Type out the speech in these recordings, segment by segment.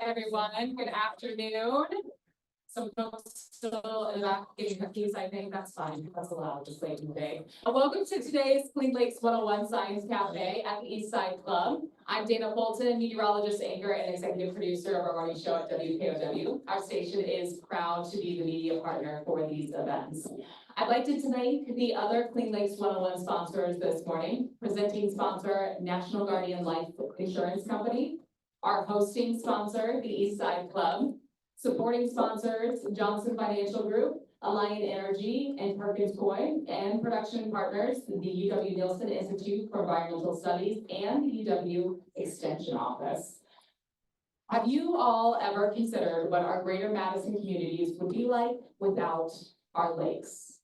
everyone. Good afternoon. Some folks still in the back getting cookies, I think that's fine. That's allowed, just late in the day. Welcome to today's Clean Lakes 101 Science Cafe at the East Side Club. I'm Dana Fulton, meteorologist, anchor, and executive producer of our morning show at WKOW. Our station is proud to be the media partner for these events. I'd like to thank the other Clean Lakes 101 sponsors this morning. Presenting sponsor, National Guardian Life Insurance Company. Our hosting sponsor, the East Side Club. Supporting sponsors, Johnson Financial Group, Alliant Energy, and Perkins Coie, and production partners, the UW-Nielsen Institute for Environmental Studies and the UW Extension Office. Have you all ever considered what our greater Madison communities would be like without our lakes?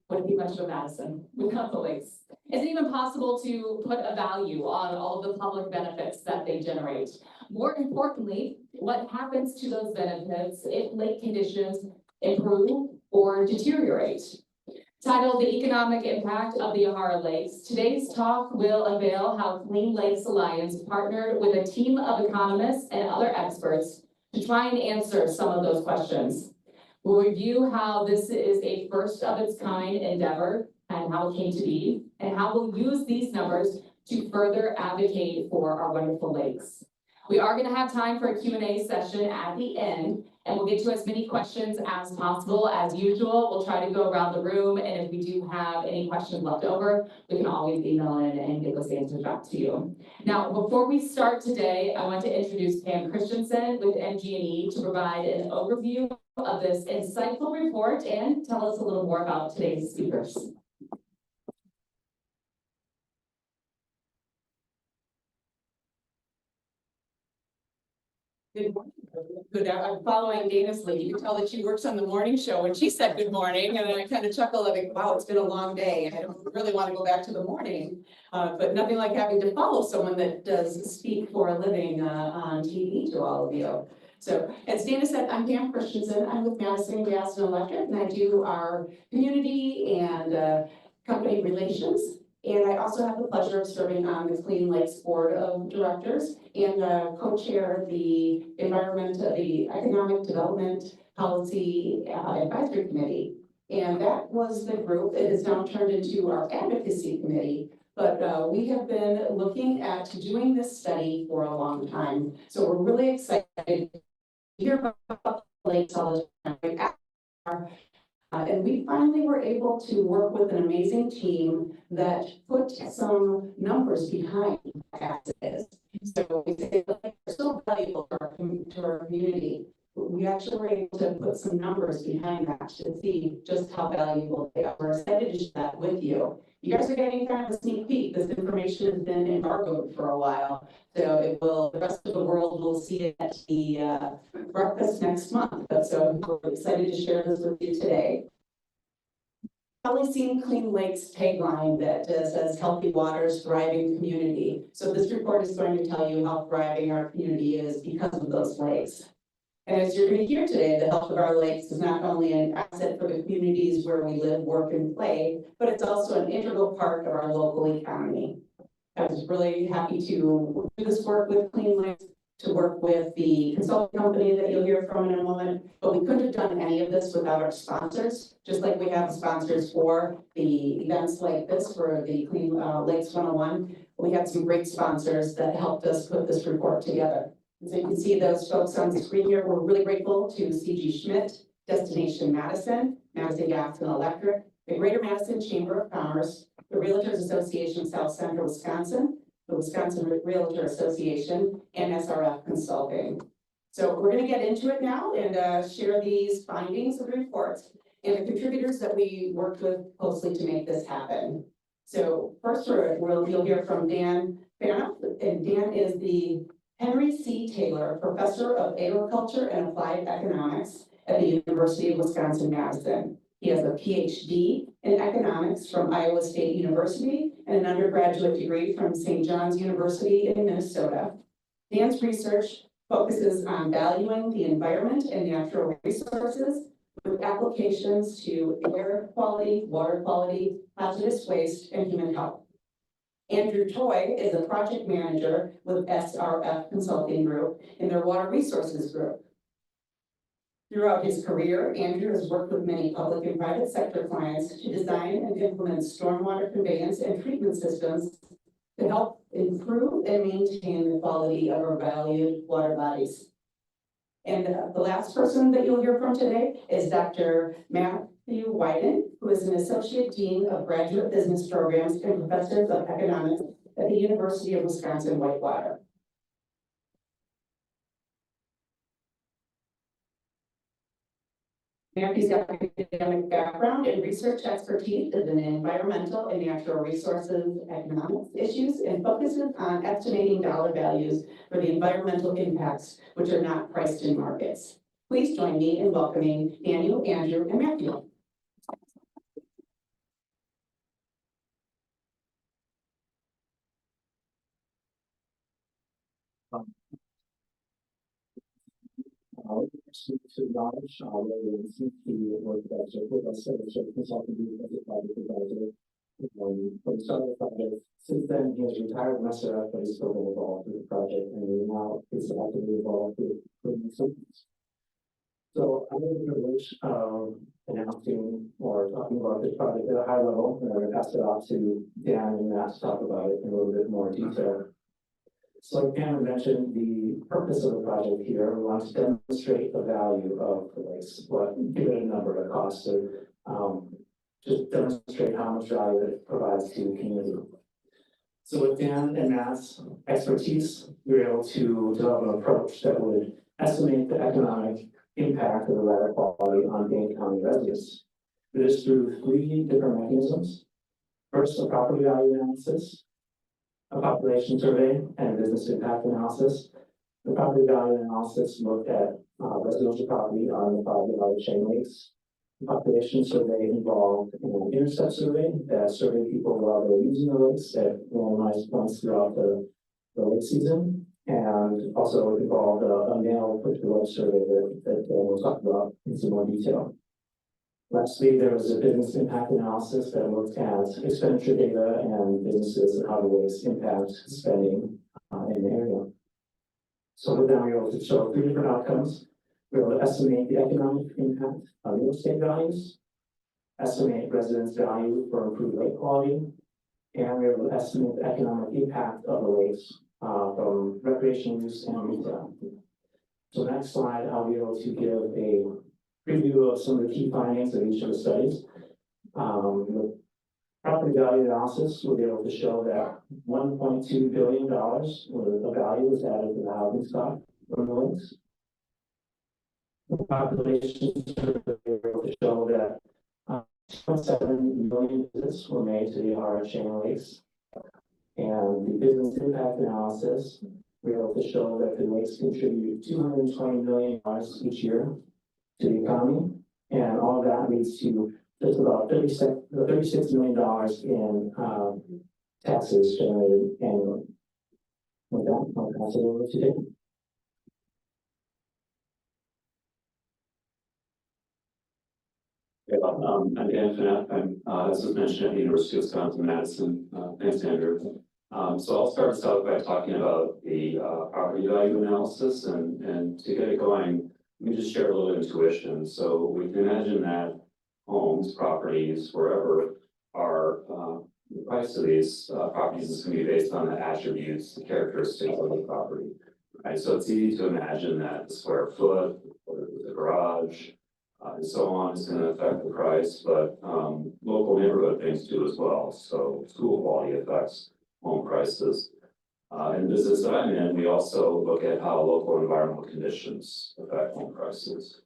Wouldn't be much of Madison without the lakes. Is it even possible to put a value on all of the public benefits that they generate? More importantly, what happens to those benefits if lake conditions improve or deteriorate? Titled The Economic Impact of the Yahara Lakes, today's talk will unveil how Clean Lakes Alliance partnered with a team of economists and other experts to try and answer some of those questions. We'll review how this is a first of its kind endeavor and how it came to be, and how we'll use these numbers to further advocate for our wonderful lakes. We are going to have time for a Q&A session at the end, and we'll get to as many questions as possible. As usual, we'll try to go around the room, and if we do have any questions left over, we can always email in and get those answers back to you. Now, before we start today, I want to introduce Pam Christensen with MG&E to provide an overview of this insightful report and tell us a little more about today's speakers. Good morning. I'm following Dana's lead. You can tell that she works on the morning show when she said good morning, and then I kind of chuckled, like, wow, it's been a long day. I don't really want to go back to the morning, but nothing like having to follow someone that does speak for a living on TV to all of you. So, as Dana said, I'm Pam Christensen. I'm with Madison Gas and Electric, and I do our community and company relations. And I also have the pleasure of serving on the Clean Lakes Board of Directors and co-chair the Economic Development Policy Advisory Committee. And that was the group. It has now turned into our advocacy committee. But we have been looking at doing this study for a long time. So we're really excited to hear about the lakes all the time. And we finally were able to work with an amazing team that put some numbers behind as it is. So we say they're so valuable to our community. We actually were able to put some numbers behind that to see just how valuable they are. We're excited to share that with you. You guys are getting kind of a sneak peek. This information has been embargoed for a while. So the rest of the world will see it at the breakfast next month. So we're excited to share this with you today. Probably seen Clean Lakes tagline that says healthy waters, thriving community. So this report is going to tell you how thriving our community is because of those lakes. And as you're going to hear today, the health of our lakes is not only an asset for the communities where we live, work, and play, but it's also an integral part of our local economy. I was really happy to do this work with Clean Lakes, to work with the consulting company that you'll hear from in a moment, but we couldn't have done any of this without our sponsors, just like we have sponsors for the events like this for the Clean Lakes 101. We had some great sponsors that helped us put this report together. And so you can see those folks on the screen here. We're really grateful to C.G. Schmidt, Destination Madison, Madison Gas and Electric, the Greater Madison Chamber of Commerce, the Realtors Association South Central Wisconsin, the Wisconsin Realtor Association, and SRF Consulting. So we're going to get into it now and share these findings of the reports and the contributors that we worked with closely to make this happen. So first, you'll hear from Dan Fanoff, and Dan is the Henry C. Taylor Professor of Agriculture and Applied Economics at the University of Wisconsin-Madison. He has a PhD in economics from Iowa State University and an undergraduate degree from St. John's University in Minnesota. Dan's research focuses on valuing the environment and natural resources with applications to air quality, water quality, hazardous waste, and human health. Andrew Toy is a project manager with SRF Consulting Group in their Water Resources Group. Throughout his career, Andrew has worked with many public and private sector clients to design and implement stormwater conveyance and treatment systems to help improve and maintain the quality of our valued water bodies. And the last person that you'll hear from today is Dr. Matthew Wyden, who is an Associate Dean of Graduate Business Programs and Professor of Economics at the University of Wisconsin-Whitewater. Matthew's academic background and research expertise is in environmental and natural resources economics issues and focuses on estimating dollar values for the environmental impacts which are not priced in markets. Please join me in welcoming Daniel, Andrew, and Matthew. To acknowledge whether it's the work that with us at SRF Consulting Group as a project advisor. When we started the project, since then he has retired from SRF, but he's still been involved with the project, and he now is actively involved with consultants. So I'm going to privilege of announcing or talking about this project at a high level, and I'm going to pass it off to Dan and Matt to talk about it in a little bit more detail. So like Pam mentioned, the purpose of the project here, we want to demonstrate the value of the lakes, but give it a number of costs to just demonstrate how much value it provides to the community. So with Dan and Matt's expertise, we were able to develop an approach that would estimate the economic impact of the water quality on Dane County residents. It is through 3 different mechanisms. First, a property value analysis, a population survey, and a business impact analysis. The property value analysis looked at residential property on the 5 Yahara chain lakes. The population survey involved an intercept survey that surveyed people while they were using the lakes at randomized points throughout the lake season, and also involved a mail put to the web survey that we'll talk about in some more detail. Lastly, there was a business impact analysis that looked at expenditure data and businesses and how the lakes impact spending in the area. So with that, we were able to show 3 different outcomes. We were able to estimate the economic impact on real estate values, estimate residents' value for improved lake quality, and we were able to estimate the economic impact of the lakes from recreational use and retail. So next slide, I'll be able to give a preview of some of the key findings of each of the studies. The property value analysis will be able to show that $1.2 billion worth of value was added to the housing stock from the lakes. The population survey will be able to show that 2.7 million visits were made to the Yahara chain lakes. And the business impact analysis, we're able to show that the lakes contribute $220 million each year to the economy, and all of that leads to just about $36 million in taxes generated annually. With that, I'll pass it over to Dave. I'm Dan Finette. I'm, as was mentioned, at the University of Wisconsin-Madison. Thanks, Andrew. So I'll start us out by talking about the property value analysis, and to get it going, let me just share a little intuition. So we can imagine that homes, properties, wherever are the price of these properties is going to be based on the attributes, the characteristics of the property. Right. So it's easy to imagine that the square foot, or the garage, and so on is going to affect the price, but local neighborhood things do as well. So school quality affects home prices. In the business that I'm in, we also look at how local environmental conditions affect home prices.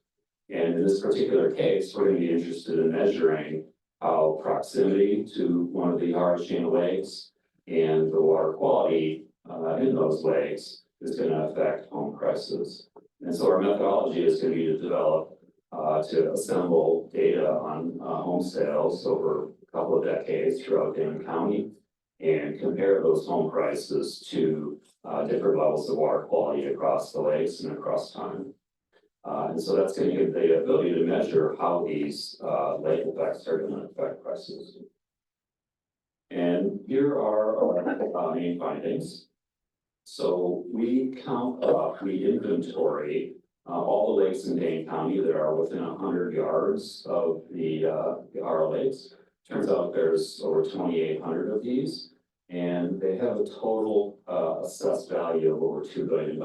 And in this particular case, we're going to be interested in measuring how proximity to one of the Yahara chain lakes and the water quality in those lakes is going to affect home prices. And so our methodology is going to be to develop to assemble data on home sales over a couple of decades throughout Dane County and compare those home prices to different levels of water quality across the lakes and across time. And so that's going to give the ability to measure how these lake effects are going to affect prices. And here are our main findings. So we inventory all the lakes in Dane County that are within 100 yards of the Yahara Lakes. Turns out there's over 2,800 of these, and they have a total assessed value of over $2 billion.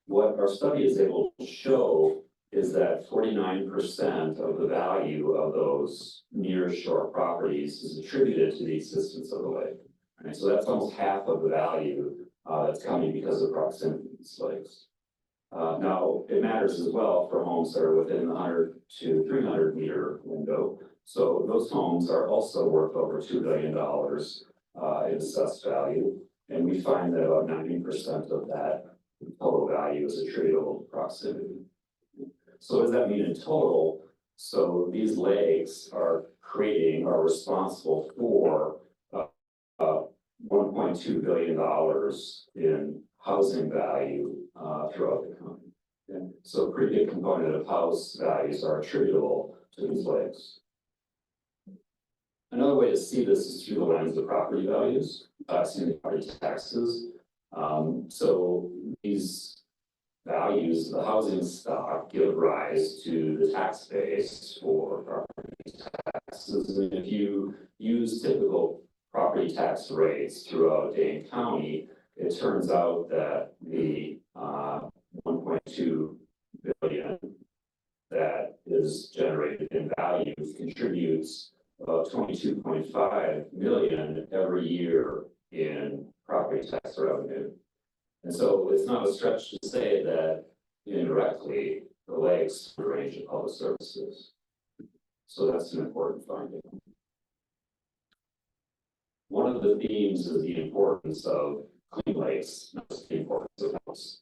What our study is able to show is that 49% of the value of those near shore properties is attributed to the existence of the lake. Right? So that's almost half of the value that's coming because of proximity to these lakes. Now, it matters as well for homes that are within the 100 to 300 meter window. So those homes are also worth over $2 billion in assessed value. And we find that about 90% of that total value is attributable to proximity. So what does that mean in total? So these lakes are responsible for $1.2 billion in housing value throughout the county. And so a pretty big component of house values are attributable to these lakes. Another way to see this is through the lens of property values, property taxes. So these values, the housing stock, give rise to the tax base for property taxes. And if you use typical property tax rates throughout Dane County, it turns out that the 1.2 billion that is generated in value contributes about 22.5 million every year in property tax revenue. And so it's not a stretch to say that indirectly the lakes are a range of public services. So that's an important finding. One of the themes is the importance of clean lakes, not just the importance of houses.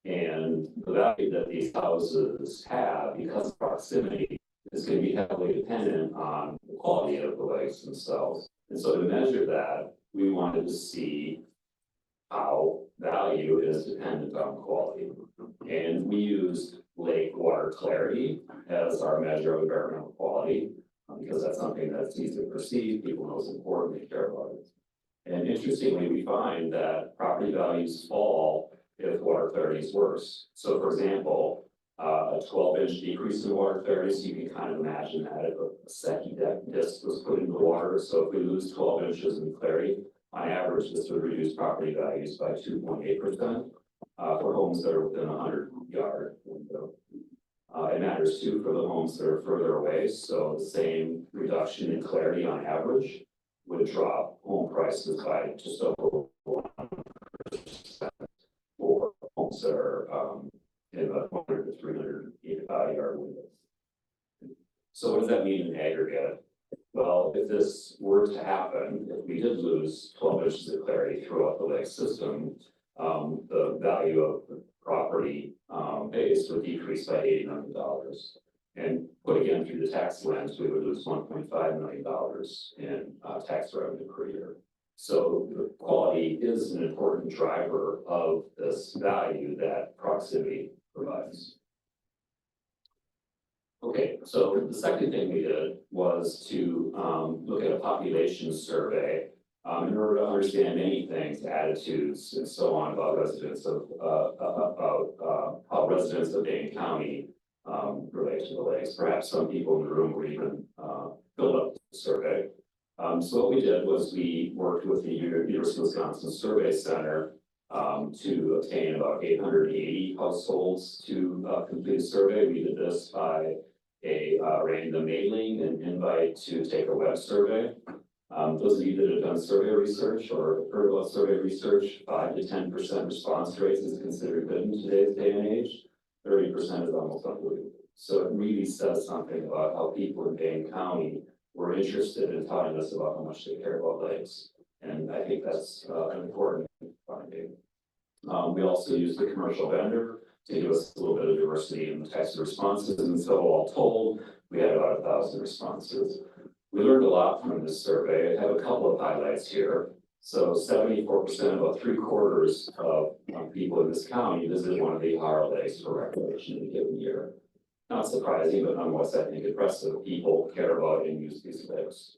And the value that these houses have because of proximity is going to be heavily dependent on the quality of the lakes themselves. And so to measure that, we wanted to see how value is dependent on quality. And we used lake water clarity as our measure of environmental quality, because that's something that's easy to perceive, people know it's important, they care about it. And interestingly, we find that property values fall if water clarity is worse. So for example, a 12-inch decrease in water clarity, so you can kind of imagine that if a second disc was put into the water. So if we lose 12 inches in clarity, on average, this would reduce property values by 2.8% for homes that are within a 100-yard window. It matters too for the homes that are further away. So the same reduction in clarity on average would drop home prices by just over 1% for homes that are in the 100 to 300 yard windows. So what does that mean in aggregate? Well, if this were to happen, if we did lose 12 inches of clarity throughout the lake system, the value of the property base would decrease by $80 million. And put again through the tax lens, we would lose $1.5 million in tax revenue per year. So the quality is an important driver of this value that proximity provides. Okay, so the second thing we did was to look at a population survey in order to understand many things, attitudes, and so on about residents of how residents of Dane County relate to the lakes. Perhaps some people in the room were even filled up the survey. So what we did was we worked with the University of Wisconsin Survey Center to obtain about 880 households to complete a survey. We did this by a random mailing and invite to take a web survey. Those of you that have done survey research or heard about survey research, 5 to 10% response rates is considered good in today's day and age. 30% is almost unbelievable. So it really says something about how people in Dane County were interested in telling us about how much they care about lakes. And I think that's an important finding. We also used a commercial vendor to give us a little bit of diversity in the types of responses. And so all told, we had about 1,000 responses. We learned a lot from this survey. I have a couple of highlights here. So 74%, about 3/4 of people in this county visit one of the Yahara Lakes for recreation in a given year. Not surprising, but nonetheless, I think impressive. People care about and use these lakes.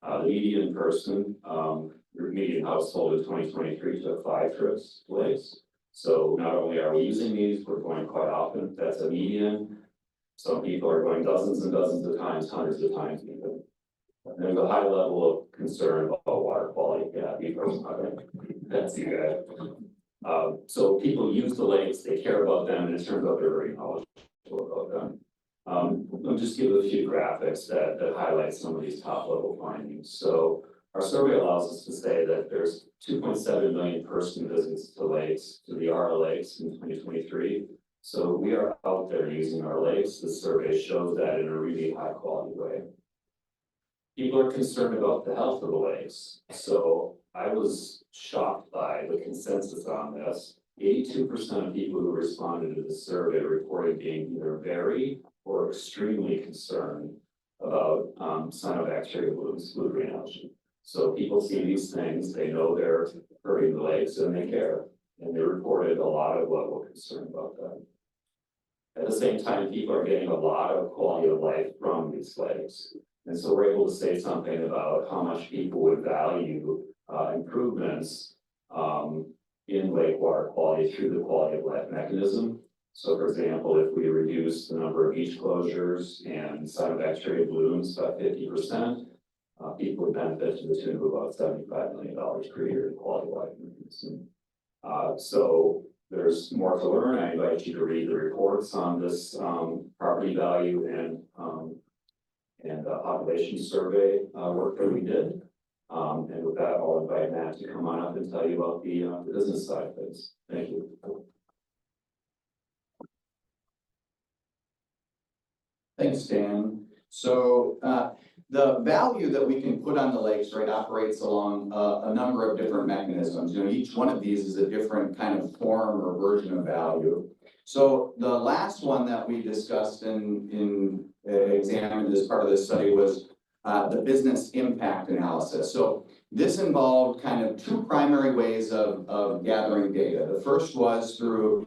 The median person, your median household in 2023 took 5 trips to lakes. So not only are we using these, we're going quite often. That's a median. Some people are going dozens and dozens of times, hundreds of times even. And there's a high level of concern about water quality. Yeah, that's you guys. So people use the lakes, they care about them, and it turns out they're very knowledgeable about them. I'll just give a few graphics that highlight some of these top level findings. So our survey allows us to say that there's 2.7 million person visits to lakes, to the Yahara Lakes in 2023. So we are out there using our lakes. The survey shows that in a really high quality way. People are concerned about the health of the lakes. So I was shocked by the consensus on this. 82% of people who responded to the survey reported being either very or extremely concerned about cyanobacteria blooms, blue-green algae. So people see these things, they know they're hurting the lakes and they care. And they reported a lot of level of concern about that. At the same time, people are getting a lot of quality of life from these lakes. And so we're able to say something about how much people would value improvements in lake water quality through the quality of life mechanism. So for example, if we reduce the number of beach closures and cyanobacteria blooms by 50%, people would benefit to the tune of about $75 million per year in quality of life mechanism. So there's more to learn. I invite you to read the reports on this property value and population survey work that we did. And with that, I'll invite Matt to come on up and tell you about the business side of things. Thank you. Thanks, Dan. So the value that we can put on the lakes, right, operates along a number of different mechanisms. You know, each one of these is a different kind of form or version of value. So the last one that we discussed and examined as part of this study was the business impact analysis. So this involved kind of 2 primary ways of gathering data. The first was through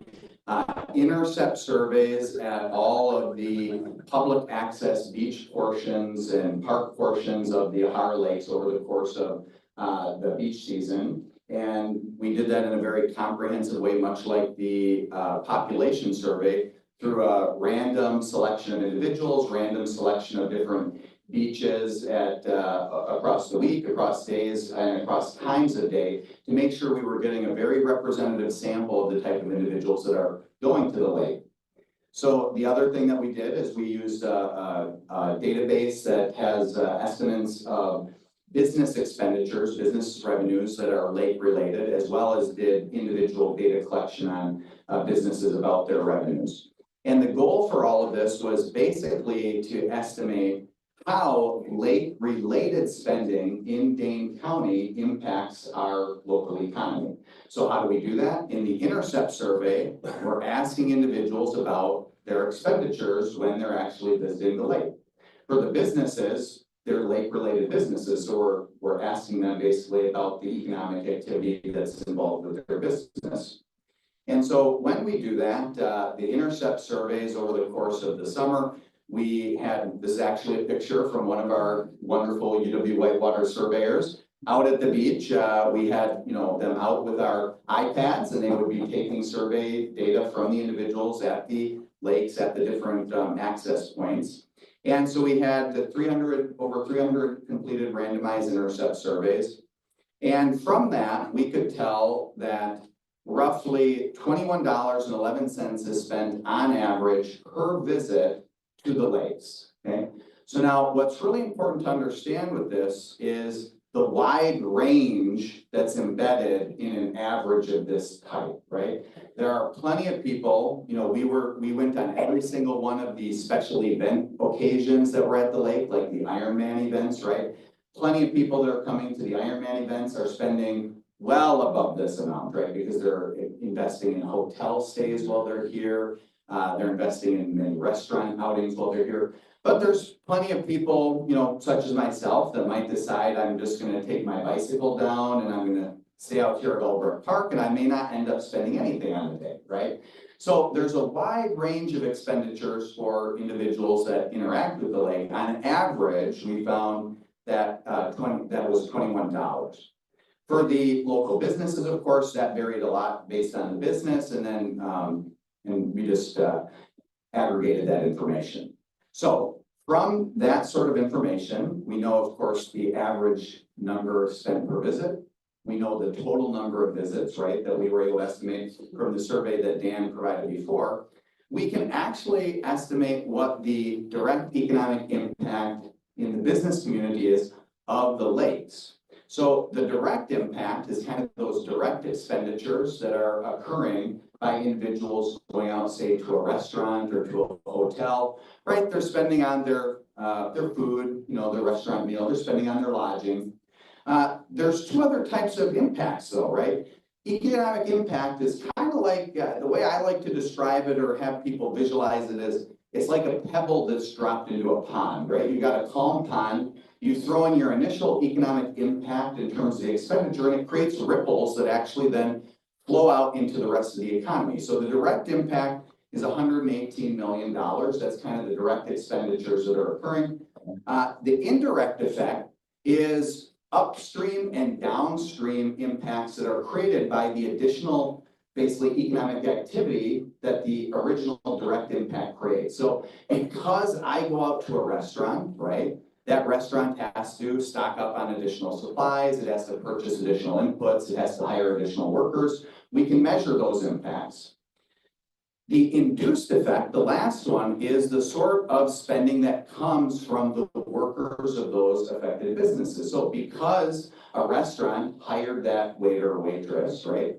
intercept surveys at all of the public access beach portions and park portions of the Yahara Lakes over the course of the beach season. And we did that in a very comprehensive way, much like the population survey, through a random selection of individuals, random selection of different beaches at across the week, across days, and across times of day, to make sure we were getting a very representative sample of the type of individuals that are going to the lake. So the other thing that we did is we used a database that has estimates of business expenditures, business revenues that are lake related, as well as did individual data collection on businesses about their revenues. And the goal for all of this was basically to estimate how lake-related spending in Dane County impacts our local economy. So how do we do that? In the intercept survey, we're asking individuals about their expenditures when they're actually visiting the lake. For the businesses, they're lake-related businesses, so we're asking them basically about the economic activity that's involved with their business. And so when we do that, the intercept surveys over the course of the summer, we had, this is actually a picture from one of our wonderful UW-Whitewater surveyors out at the beach. We had, them out with our iPads, and they would be taking survey data from the individuals at the lakes at the different access points. And so we had the over 300 completed randomized intercept surveys. And from that, we could tell that roughly $21.11 is spent on average per visit to the lakes, okay? So now what's really important to understand with this is the wide range that's embedded in an average of this type, right? There are plenty of people, we went on every single one of these special event occasions that were at the lake, like the Ironman events, right? Plenty of people that are coming to the Ironman events are spending well above this amount, right? Because they're investing in hotel stays while they're here. They're investing in many restaurant outings while they're here. But there's plenty of people, such as myself, that might decide I'm just going to take my bicycle down and I'm going to stay out here at Albrook Park, and I may not end up spending anything on the day, right? So there's a wide range of expenditures for individuals that interact with the lake. On average, we found that was $21. For the local businesses, of course, that varied a lot based on the business, and then and we just aggregated that information. So from that sort of information, we know, of course, the average number spent per visit. We know the total number of visits, right, that we were able to estimate from the survey that Dan provided before. We can actually estimate what the direct economic impact in the business community is of the lakes. So the direct impact is kind of those direct expenditures that are occurring by individuals going out, say, to a restaurant or to a hotel, right? They're spending on their food, you know, their restaurant meal, they're spending on their lodging. There's two other types of impacts though, right? Economic impact is kind of like, the way I like to describe it or have people visualize it is, it's like a pebble that's dropped into a pond, right? You got a calm pond, you throw in your initial economic impact in terms of the expenditure, and it creates ripples that actually then flow out into the rest of the economy. So the direct impact is $118 million. That's kind of the direct expenditures that are occurring. The indirect effect is upstream and downstream impacts that are created by the additional, basically, economic activity that the original direct impact creates. So because I go out to a restaurant, right, that restaurant has to stock up on additional supplies, it has to purchase additional inputs, it has to hire additional workers. We can measure those impacts. The induced effect, the last one, is the sort of spending that comes from the workers of those affected businesses. So because a restaurant hired that waiter or waitress, right?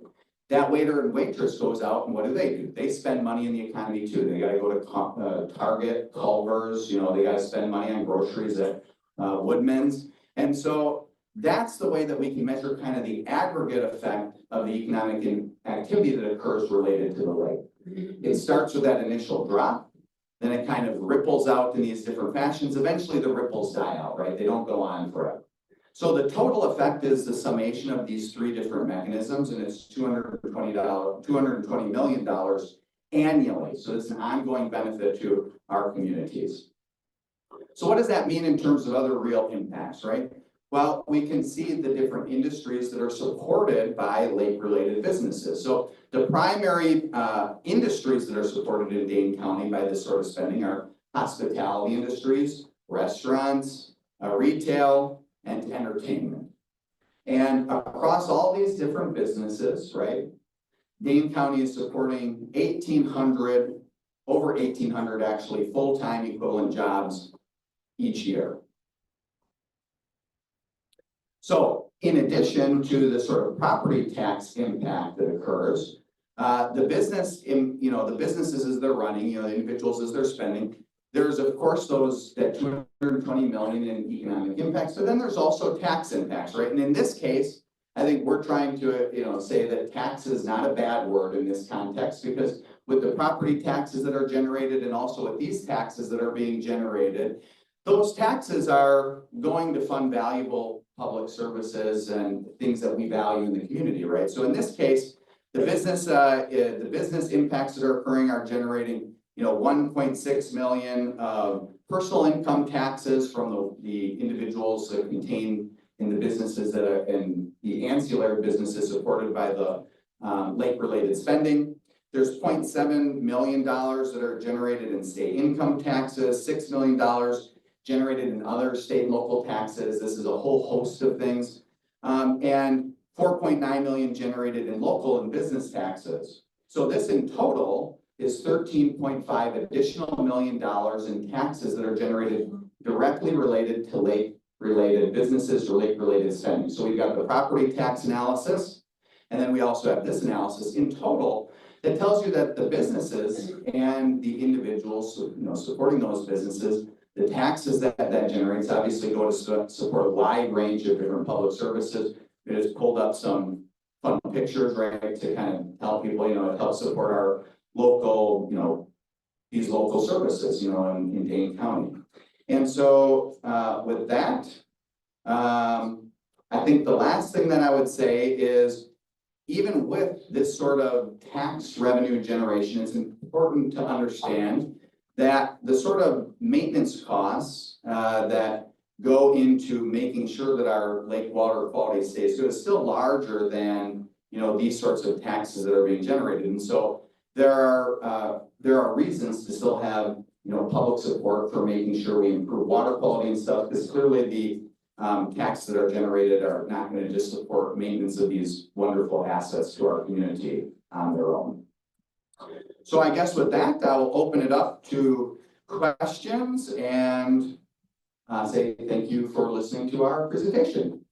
That waiter and waitress goes out and what do? They spend money in the economy too. They gotta go to Target, Culver's, you know, they gotta spend money on groceries at Woodman's. And so that's the way that we can measure kind of the aggregate effect of the economic activity that occurs related to the lake. It starts with that initial drop, then it kind of ripples out in these different fashions. Eventually the ripples die out, right? They don't go on forever. So the total effect is the summation of these three different mechanisms, and it's $220 million annually. So it's an ongoing benefit to our communities. So what does that mean in terms of other real impacts, right? Well, we can see the different industries that are supported by lake-related businesses. So the primary industries that are supported in Dane County by this sort of spending are hospitality industries, restaurants, retail, and entertainment. And across all these different businesses, right, Dane County is supporting over 1,800 actually full-time equivalent jobs each year. So in addition to the sort of property tax impact that occurs, the businesses as they're running, the individuals as they're spending, there's of course that 220 million in economic impacts, but then there's also tax impacts, right? And in this case, I think we're trying to, say that tax is not a bad word in this context, because with the property taxes that are generated and also with these taxes that are being generated, those taxes are going to fund valuable public services and things that we value in the community, right? So in this case, the business impacts that are occurring are generating 1.6 million of personal income taxes from the individuals that contained in the businesses that are in the ancillary businesses supported by the lake-related spending. There's $0.7 million that are generated in state income taxes, $6 million generated in other state and local taxes. This is a whole host of things. And 4.9 million generated in local and business taxes. So this in total is 13.5 additional million dollars in taxes that are generated directly related to lake-related businesses or lake-related spending. So we've got the property tax analysis, and then we also have this analysis in total that tells you that the businesses and the individuals, supporting those businesses, the taxes that generates obviously go to support a wide range of different public services. We just pulled up some fun pictures, right, to kind of tell people, it helps support our local, these local services, in Dane County. And so with that, I think the last thing that I would say is, even with this sort of tax revenue generation, it's important to understand that the sort of maintenance costs that go into making sure that our lake water quality stays good. It's still larger than, these sorts of taxes that are being generated. And so there are reasons to still have, public support for making sure we improve water quality and stuff, because clearly the taxes that are generated are not going to just support maintenance of these wonderful assets to our community on their own. So I guess with that, I'll open it up to questions and say thank you for listening to our presentation.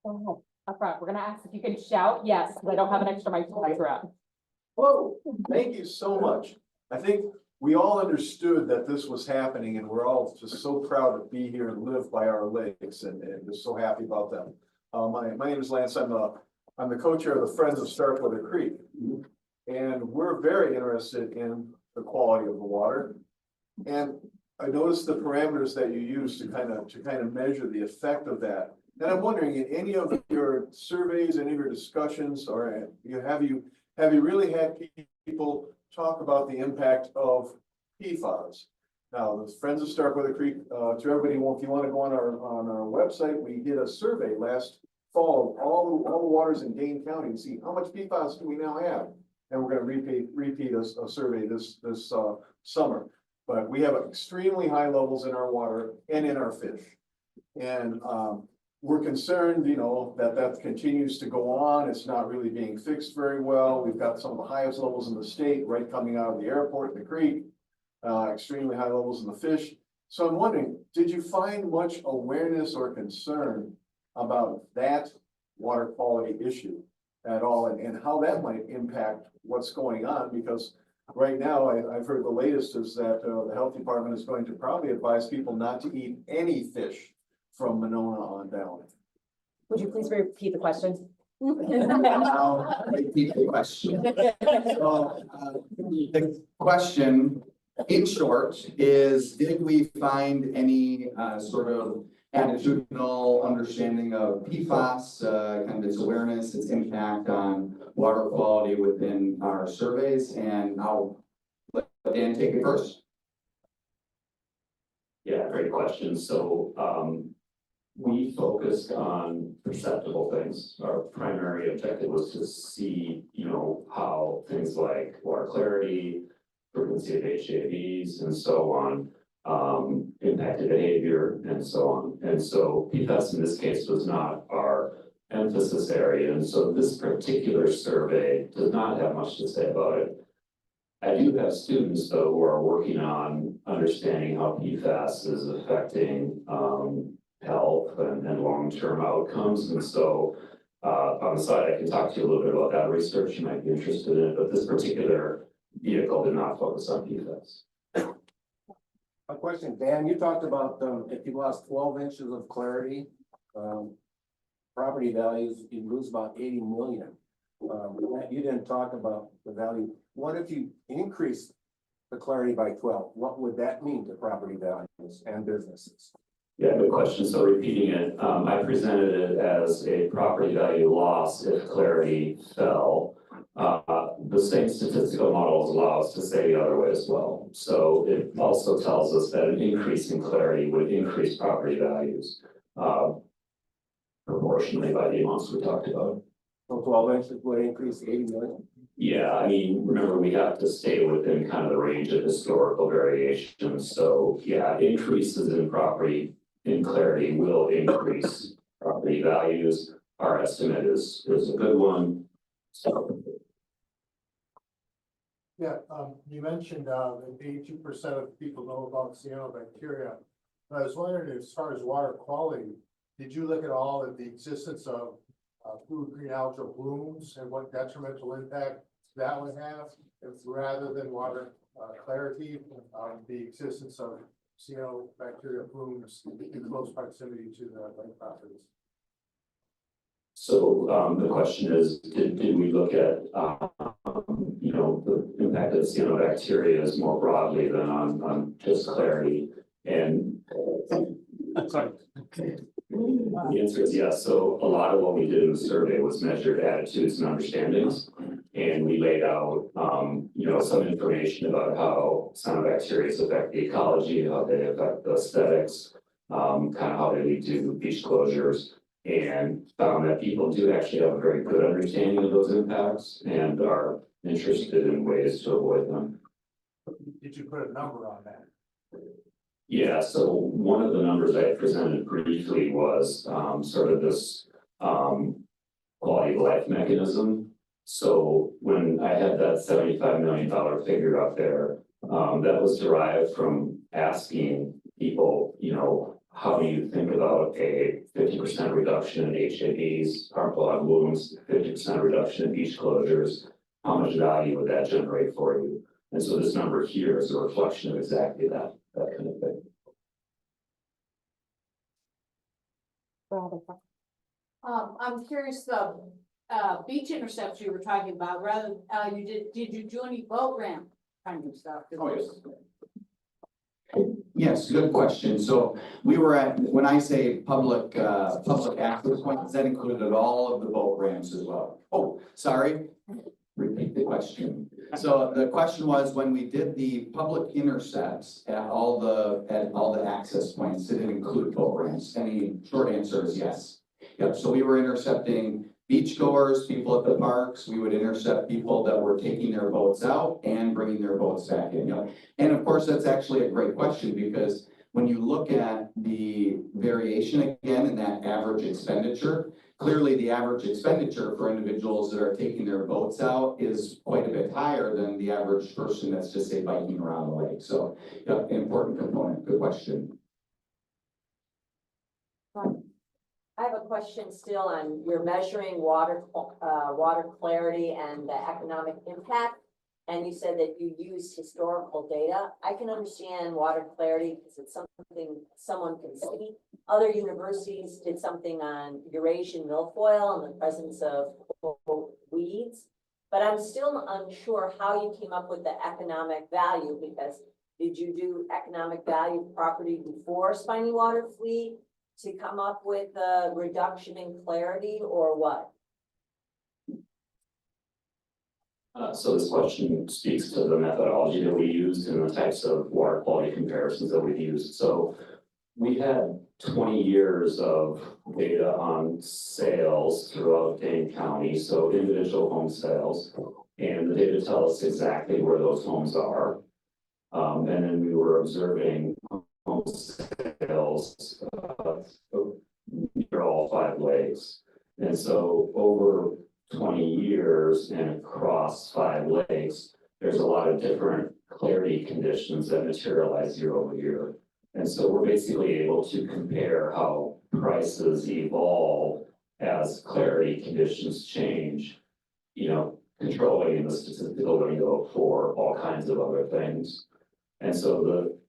Oh, up front, we're gonna ask if you can shout yes, because I don't have an extra microphone throughout. Hello, thank you so much. I think we all understood that this was happening and we're all just so proud to be here and live by our lakes and just so happy about them. My name is Lance. I'm the co-chair of the Friends of Starkweather Creek. And we're very interested in the quality of the water. And I noticed the parameters that you use to kind of measure the effect of that. And I'm wondering, in any of your surveys, any of your discussions, or have you really had people talk about the impact of PFAS? Now, the Friends of Starkweather Creek, to everybody, if you want to go on our website, we did a survey last fall of all the waters in Dane County and see how much PFAS do we now have. And we're going to repeat a survey this summer. But we have extremely high levels in our water and in our fish. And we're concerned, that continues to go on. It's not really being fixed very well. We've got some of the highest levels in the state, right coming out of the airport in the creek, extremely high levels in the fish. So I'm wondering, did you find much awareness or concern about that water quality issue at all, and how that might impact what's going on? Because right now, I've heard the latest is that the health department is going to probably advise people not to eat any fish from Monona on down. Would you please repeat the question? I'll repeat the question. So, the question, in short, is did we find any sort of attitudinal understanding of PFAS, kind of its awareness, its impact on water quality within our surveys? And I'll let Dan take it first. Yeah, great question. So, we focused on perceptible things. Our primary objective was to see, how things like water clarity, frequency of HAVs, and so on, impacted behavior and so on. And so PFAS in this case was not our emphasis area. And so this particular survey does not have much to say about it. I do have students though who are working on understanding how PFAS is affecting health and long-term outcomes. And so on the side, I can talk to you a little bit about that research. You might be interested in it, but this particular vehicle did not focus on PFAS. A question, Dan, you talked about if you lost 12 inches of clarity, property values, you lose about 80 million. You didn't talk about the value. What if you increase the clarity by 12? What would that mean to property values and businesses? Yeah, good question. So repeating it, I presented it as a property value loss if clarity fell. The same statistical models allow us to say the other way as well. So it also tells us that an increase in clarity would increase property values proportionally by the amounts we talked about. So 12 inches would increase 80 million? Yeah, I mean, remember, we have to stay within kind of the range of historical variations. So yeah, increases in property in clarity will increase property values. Our estimate is a good one. So Yeah, you mentioned that 82% of people know about cyanobacteria. I was wondering, as far as water quality, did you look at all at the existence of food green algal blooms and what detrimental impact that would have, if rather than water clarity, the existence of cyanobacteria blooms in close proximity to the lake properties? So the question is, did we look at the impact of cyanobacteria more broadly than on just clarity? And Sorry. The answer is yes. So a lot of what we did in the survey was measured attitudes and understandings. And we laid out, some information about how cyanobacteria affect the ecology, how they affect the aesthetics, kind of how they lead to beach closures. And found that people do actually have a very good understanding of those impacts and are interested in ways to avoid them. Did you put a number on that? Yeah, so one of the numbers I presented briefly was sort of this quality of life mechanism. So when I had that $75 million figure up there, that was derived from asking people, how do you think about a 50% reduction in HABs, harmful lung wounds, 50% reduction in beach closures? How much value would that generate for you? And so this number here is a reflection of exactly that kind of thing. I'm curious, the beach intercepts you were talking about, rather, did you do any boat ramp kind of stuff? Oh, yes. Yes, good question. So we were at, when I say public access points, that included all of the boat ramps as well. Oh, sorry, repeat the question. So the question was, when we did the public intercepts at all the access points, did it include boat ramps? And the short answer is yes. Yep, so we were intercepting beachgoers, people at the parks. We would intercept people that were taking their boats out and bringing their boats back in. And of course, that's actually a great question, because when you look at the variation again in that average expenditure, clearly the average expenditure for individuals that are taking their boats out is quite a bit higher than the average person that's just say biking around the lake. So, yeah, important component. Good question. I have a question still on, you're measuring water clarity and the economic impact. And you said that you used historical data. I can understand water clarity because it's something someone can see. Other universities did something on Eurasian milfoil and the presence of weeds. But I'm still unsure how you came up with the economic value, because did you do economic value property before spiny water flea to come up with a reduction in clarity, or what? So this question speaks to the methodology that we used and the types of water quality comparisons that we've used. So we had 20 years of data on sales throughout Dane County, so individual home sales, and the data tell us exactly where those homes are. And then we were observing home sales near all 5 lakes. And so over 20 years and across 5 lakes, there's a lot of different clarity conditions that materialize year over year. And so we're basically able to compare how prices evolve as clarity conditions change, controlling the statistical window for all kinds of other things. And so the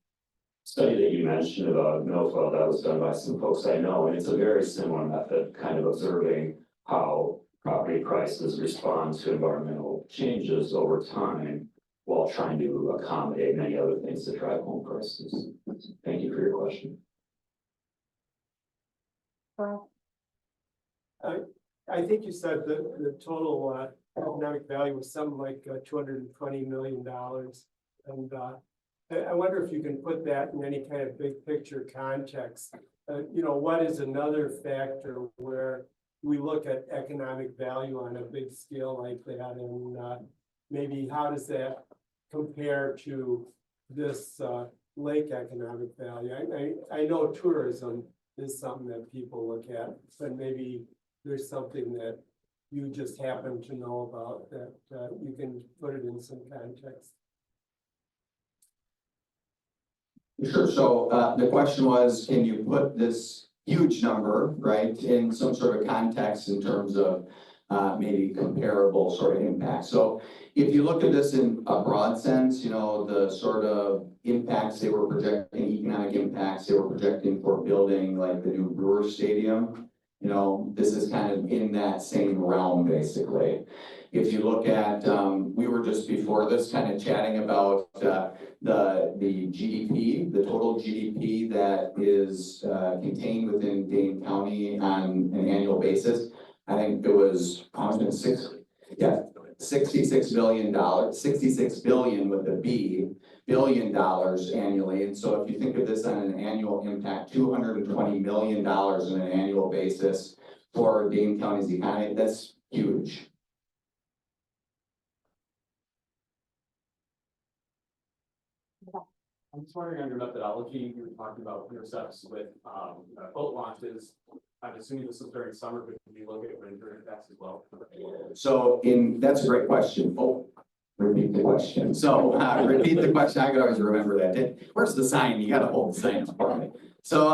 study that you mentioned about milfoil, that was done by some folks I know, and it's a very similar method, kind of observing how property prices respond to environmental changes over time while trying to accommodate many other things that drive home prices. Thank you for your question. I think you said that the total economic value was something like $220 million. And I wonder if you can put that in any kind of big picture context. What is another factor where we look at economic value on a big scale like that, and maybe how does that compare to this lake economic value? I know tourism is something that people look at, but maybe there's something that you just happen to know about that you can put it in some context. Sure. So the question was, can you put this huge number, right, in some sort of context in terms of maybe comparable sort of impact? So if you look at this in a broad sense, the sort of impacts they were projecting, economic impacts they were projecting for building like the new Brewer Stadium, this is kind of in that same realm basically. if you look at, we were just before this kind of chatting about, the GDP, the total GDP that is, contained within Dane County on an annual basis. I think it was, $66 billion, 66 billion with a B, billion dollars annually. And so if you think of this on an annual impact, $220 million on an annual basis for Dane County's economy, that's huge. I'm just wondering on your methodology, you were talking about intercepts with boat launches. I'm assuming this was during summer, but can you look at winter impacts as well? So that's a great question. Oh, repeat the question. So repeat the question. I could always remember that. Where's the sign? You gotta hold the sign up for me. So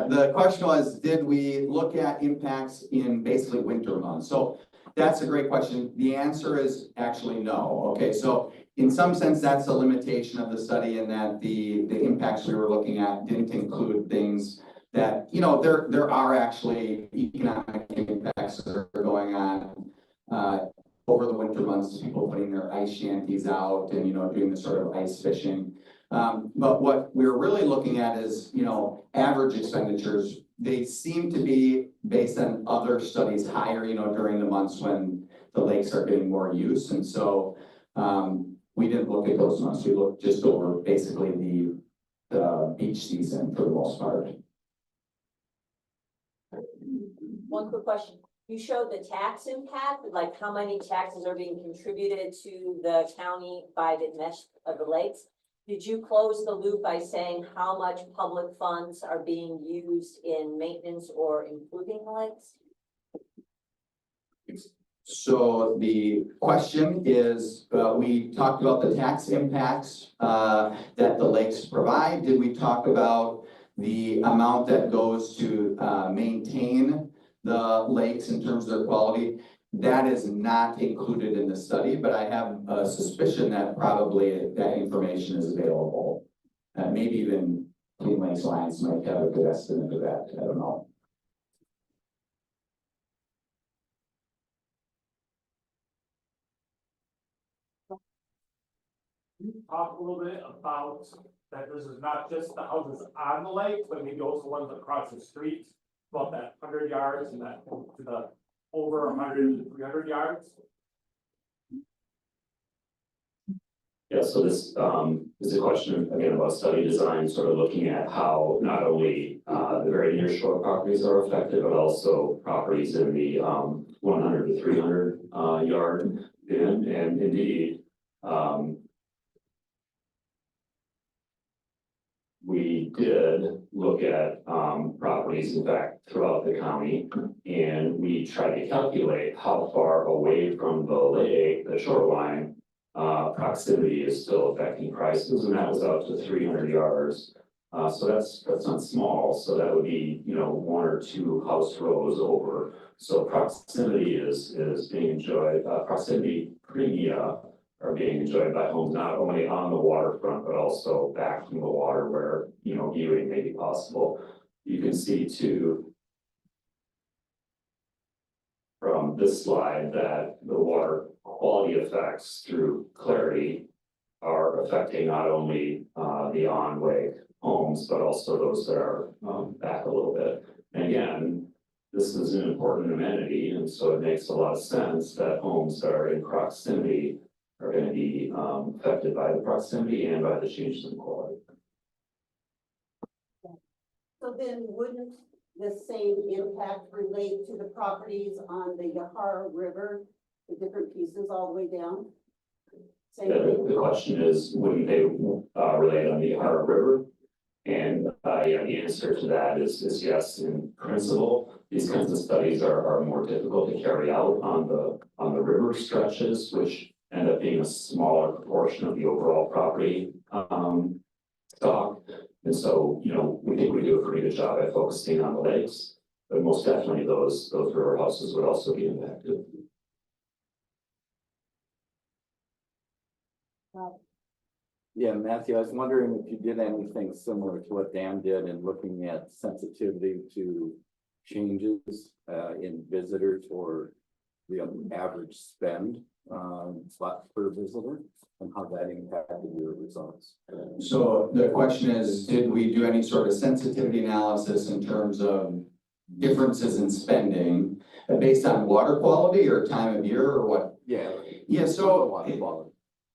the question was, did we look at impacts in basically winter months? So that's a great question. The answer is actually no. Okay, so in some sense, that's a limitation of the study in that the impacts we were looking at didn't include things that, you know, there are actually economic impacts that are going on over the winter months, people putting their ice shanties out and, you know, doing the sort of ice fishing. But what we're really looking at is, you know, average expenditures. They seem to be based on other studies higher, you know, during the months when the lakes are getting more use. And so we didn't look at those months. We looked just over basically the beach season for the most part. One quick question. You showed the tax impact, like how many taxes are being contributed to the county by the mesh of the lakes. Did you close the loop by saying how much public funds are being used in maintenance or improving the lakes? So the question is, we talked about the tax impacts that the lakes provide. Did we talk about the amount that goes to maintain the lakes in terms of their quality? That is not included in the study, but I have a suspicion that probably that information is available. Maybe even Clean Lakes Alliance might have a good estimate of that. I don't know. Talk a little bit about that this is not just the houses on the lake, but maybe also ones across the street, about that 100 yards and that to the over 100 to 300 yards. Yeah, so this is a question again about study design, sort of looking at how not only the very near shore properties are affected, but also properties in the 100 to 300 yard bin. And indeed, we did look at properties, in fact, throughout the county, and we tried to calculate how far away from the lake, the shoreline, proximity is still affecting prices, and that was out to 300 yards. So that's not small. So that would be, you know, 1 or 2 house rows over. So proximity is being enjoyed. Proximity premia are being enjoyed by homes not only on the waterfront, but also back from the water where, you know, viewing may be possible. You can see too from this slide that the water quality effects through clarity are affecting not only the on-lake homes, but also those that are back a little bit. And again, this is an important amenity, and so it makes a lot of sense that homes that are in proximity are going to be affected by the proximity and by the changes in quality. So then wouldn't the same impact relate to the properties on the Yahara River, the different pieces all the way down? Same thing? The question is, wouldn't they relate on the Yahara River? And yeah, the answer to that is yes, in principle. These kinds of studies are more difficult to carry out on the river stretches, which end up being a smaller proportion of the overall property stock. And so, you know, we think we do a pretty good job at focusing on the lakes, but most definitely those river houses would also be impacted. Yeah, Matthew, I was wondering if you did anything similar to what Dan did in looking at sensitivity to changes in visitors or the average spend per visitor, and how that impacted your results. So the question is, did we do any sort of sensitivity analysis in terms of differences in spending based on water quality or time of year or what? Yeah, so. Water quality.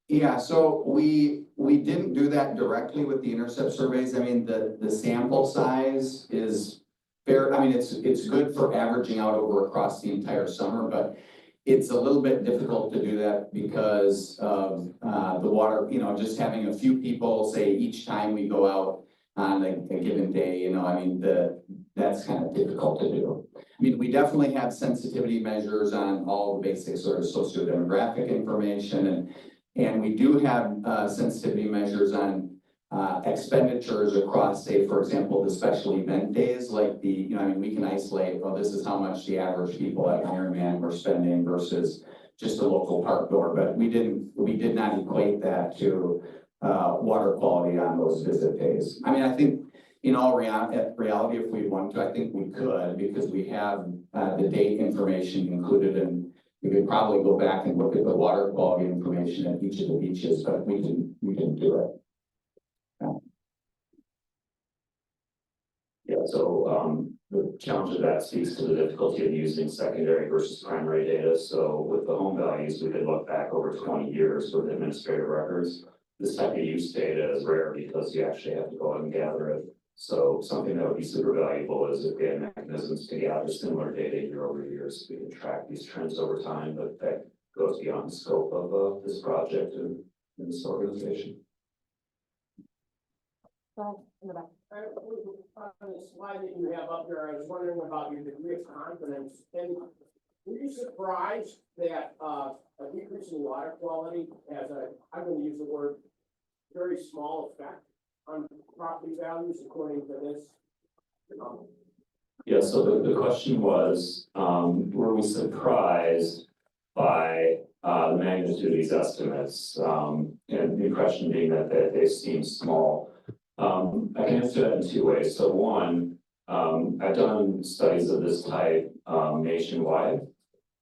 Yeah, so we didn't do that directly with the intercept surveys. I mean, the sample size is fair. I mean, it's good for averaging out over across the entire summer, but it's a little bit difficult to do that because of the water, you know, just having a few people say each time we go out on a given day, you know, I mean, that's kind of difficult to do. I mean, we definitely have sensitivity measures on all the basic sort of sociodemographic information, and we do have sensitivity measures on expenditures across, say, for example, the special event days, like the, you know, I mean, we can isolate, well, this is how much the average people at Ironman were spending versus just a local park door, but we did not equate that to water quality on those visit days. I mean, I think in all reality, if we want to, I think we could, because we have the date information included, and we could probably go back and look at the water quality information at each of the beaches, but we didn't do it. Yeah, so the challenge of that speaks to the difficulty of using secondary versus primary data. So with the home values, we could look back over 20 years with administrative records. This type of use data is rare because you actually have to go out and gather it. So something that would be super valuable is if we had mechanisms to gather similar data year over year, so we can track these trends over time, but that goes beyond the scope of this project and this organization. In the back. On the slide that you have up there, I was wondering about your degree of confidence, and were you surprised that a decrease in water quality has I'm going to use the word, very small effect on property values according to this? Yeah, so the question was, were we surprised by the magnitude of these estimates? And the question being that they seem small. I can answer that in two ways. So one, I've done studies of this type nationwide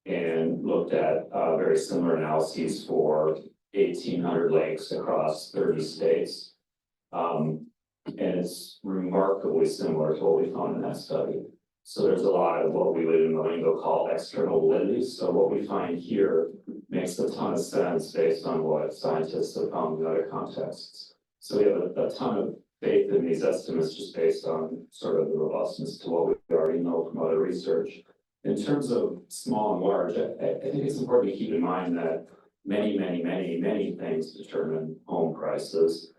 and looked at very similar analyses for 1,800 lakes across 30 states. And it's remarkably similar to what we found in that study. So there's a lot of what we would in the lingo call external validity. So what we find here makes a ton of sense based on what scientists have found in other contexts. So we have a ton of faith in these estimates just based on sort of the robustness to what we already know from other research. In terms of small and large, I think it's important to keep in mind that many things determine home prices.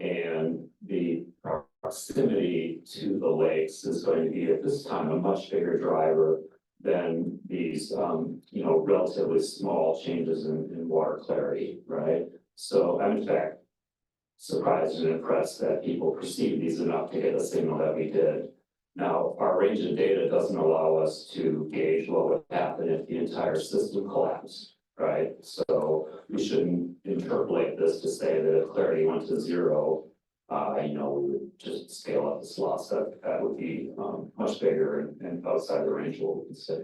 And the proximity to the lakes is going to be at this time a much bigger driver than these, you know, relatively small changes in water clarity, right? So I'm in fact surprised and impressed that people perceive these enough to get the signal that we did. Now, our range of data doesn't allow us to gauge what would happen if the entire system collapsed, right? So we shouldn't interpolate this to say that if clarity went to zero, you know, we would just scale up this loss. That would be much bigger and outside the range of what we can say.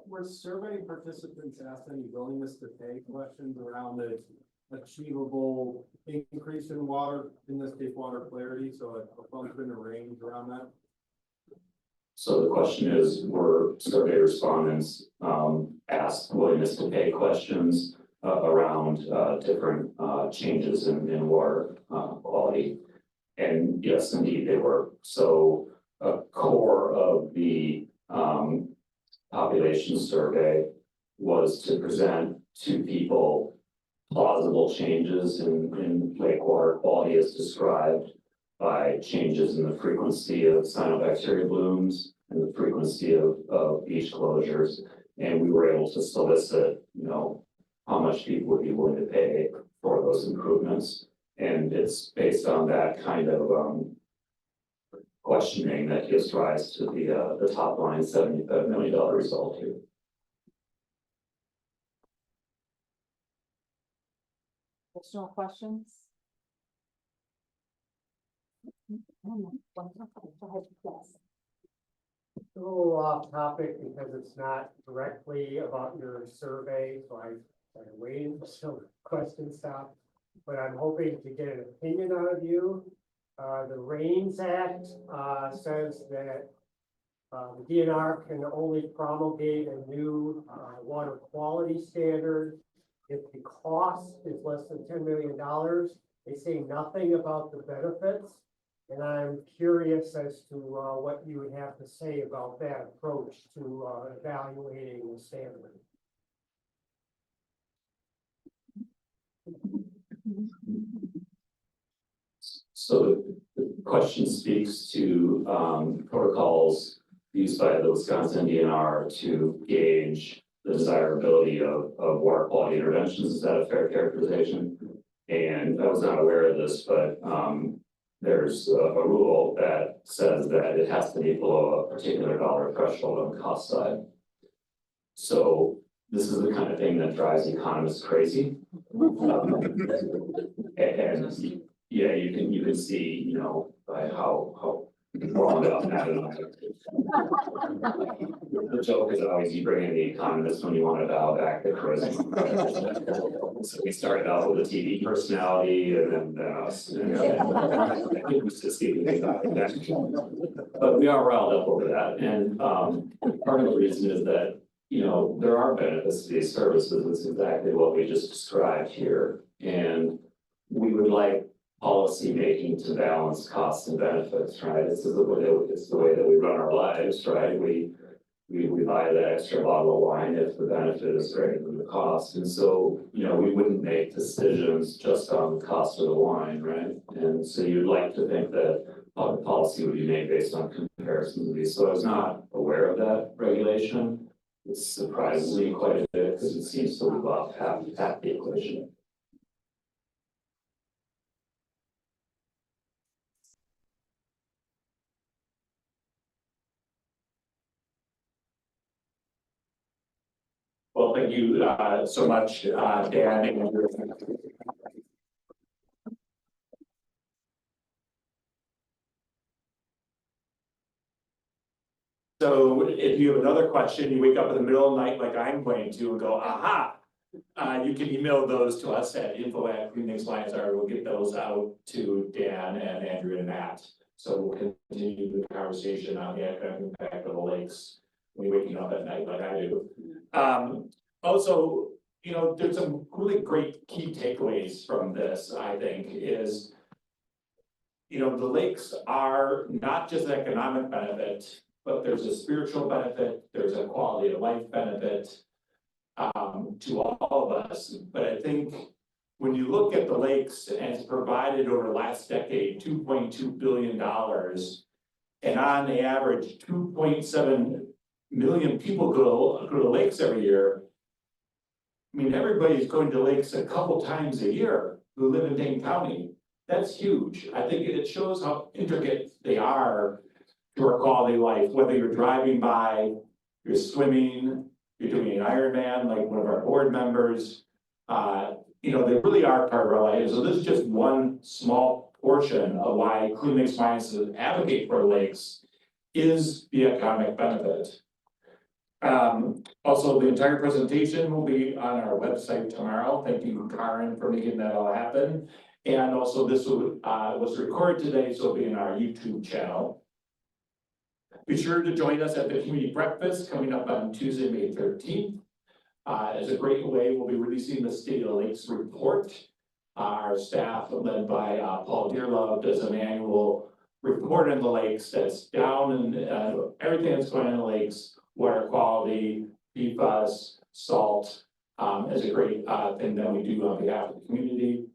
Were survey participants asked any willingness to pay questions around the achievable increase in water, in this case, water clarity? So a function or range around that? So the question is, were survey respondents asked willingness to pay questions around different changes in water quality? And yes, indeed, they were. So a core of the population survey was to present to people plausible changes in lake water quality as described by changes in the frequency of cyanobacteria blooms and the frequency of beach closures. And we were able to solicit, you know, how much people would be willing to pay for those improvements. And it's based on that kind of questioning that gives rise to the top line $75 million result here. Additional questions? A little off topic because it's not directly about your survey, so I'm waiting for some question stop. But I'm hoping to get an opinion out of you. The Rains Act, says that the DNR can only promulgate a new, water quality standard if the cost is less than $10 million. They say nothing about the benefits. And I'm curious as to what you would have to say about that approach to evaluating the standard. So the question speaks to protocols used by the Wisconsin DNR to gauge the desirability of water quality interventions. Is that a fair characterization? And I was not aware of this, but there's a rule that says that it has to be below a particular dollar threshold on the cost side. So this is the kind of thing that drives economists crazy. And yeah, you can see, you know, by how wrong about that. The joke is always you bring in the economists when you want to dial back the charisma. So we started out with a TV personality and then us. And it was just even but we are riled up over that. And part of the reason is that, you know, there are benefits to these services. It's exactly what we just described here. And we would like policy making to balance costs and benefits, right? It's the way that we run our lives, right? We buy that extra bottle of wine if the benefit is greater than the cost. And so, you know, we wouldn't make decisions just on the cost of the wine, right? And so you'd like to think that public policy would be made based on comparisons of these. So I was not aware of that regulation. It surprises me quite a bit because it seems to leave off half the equation. Well, thank you so much, Dan. And so if you have another question, you wake up in the middle of the night like I'm going to and go, aha, you can email those to us at info@greenlakeslines.org. We'll get those out to Dan and Andrew and Matt. So we'll continue the conversation on the economic impact of the lakes when you're waking up at night like I do. Also, you know, there's some really great key takeaways from this, I think, is, you know, the lakes are not just an economic benefit, but there's a spiritual benefit, there's a quality of life benefit to all of us. But I think when you look at the lakes and it's provided over the last decade, $2.2 billion, and on the average, 2.7 million people go to lakes every year. I mean, everybody's going to lakes a couple times a year who live in Dane County. That's huge. I think it shows how intricate they are to our quality of life, whether you're driving by, you're swimming, you're doing an Ironman like one of our board members. You know, they really are part of our life. So this is just one small portion of why Clean Lakes Alliance advocate for lakes is the economic benefit. Also, the entire presentation will be on our website tomorrow. Thank you, Karen, for making that all happen. And also this was recorded today, so it'll be in our YouTube channel. Be sure to join us at the community breakfast coming up on Tuesday, May 13th. As a great way, we'll be releasing the State of the Lakes report. Our staff, led by Paul Dearlove, does an annual report on the lakes that's down and everything that's going on in the lakes, water quality, PFAS, salt, is a great thing that we do on behalf of the community.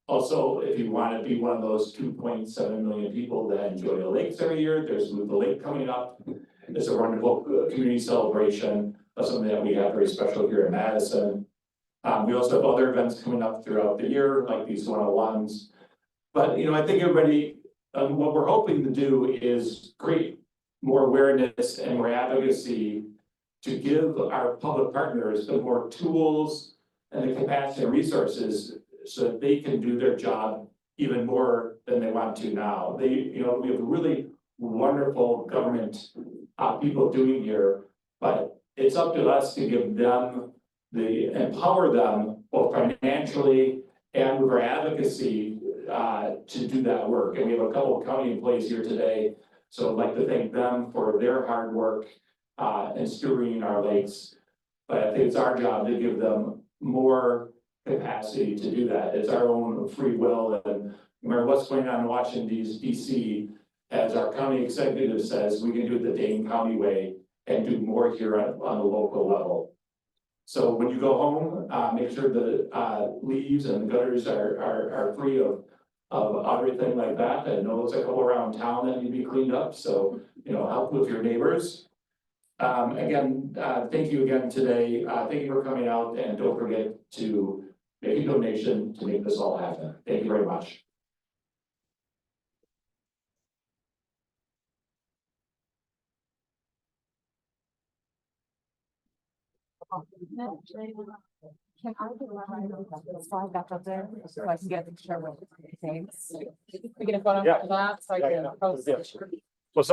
Also, if you want to be one of those 2.7 million people that enjoy the lakes every year, there's Move the Lake coming up. It's a wonderful community celebration of something that we have very special here in Madison. We also have other events coming up throughout the year, like these 101s. But, you know, I think everybody, what we're hoping to do is create more awareness and more advocacy to give our public partners the more tools and the capacity and resources so that they can do their job even more than they want to now. You know, we have a really wonderful government people doing here. But it's up to us to give them empower them both financially and with our advocacy to do that work. And we have a couple of county employees here today. So I'd like to thank them for their hard work in stewarding our lakes. But I think it's our job to give them more capacity to do that. It's our own free will. And no matter what's going on in Washington, DC, as our county executive says, we can do it the Dane County way and do more here on the local level. So when you go home, make sure the leaves and gutters are free of everything like that. I know there's a couple around town that need to be cleaned up, so, help with your neighbors. Again, thank you again today. Thank you for coming out, and don't forget to make a donation to make this all happen. Thank you very much. Can I get a slide back up there so I can get a picture with the names? We get a photo of that, so I can post it. Well, some